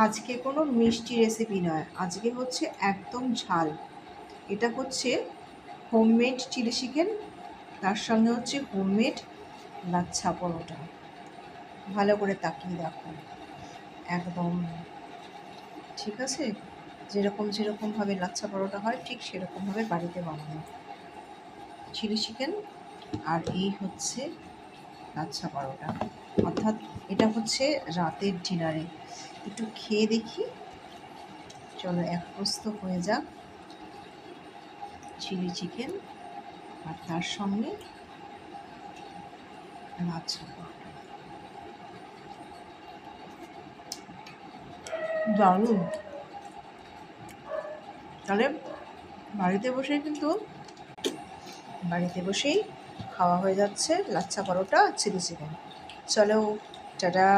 আজকে কোনো মিষ্টি রেসিপি নয়, আজকে হচ্ছে একদম ঝাল। এটা হচ্ছে হোমমেড চিলি চিকেন, তার সঙ্গে হচ্ছে হোমমেড লাচ্ছা পরোটা। ভালো করে তাকিয়ে দেখো, একদম ঠিক আছে। যেরকমভাবে লাচ্ছা পরোটা হয় ঠিক সেরকমভাবে বাড়িতে বানানো চিলি চিকেন। আর এই হচ্ছে লাচ্ছা পরোটা, অর্থাৎ এটা হচ্ছে রাতের ডিনারে। একটু খেয়ে দেখি, চলো এক প্রস্ত হয়ে যাক চিলি চিকেন আর তার সঙ্গে লাচ্ছা পরোটা। দারুণ! তাহলে বাড়িতে বসেই খাওয়া হয়ে যাচ্ছে লাচ্ছা পরোটা চিলি চিকেন। চলো, টাটা।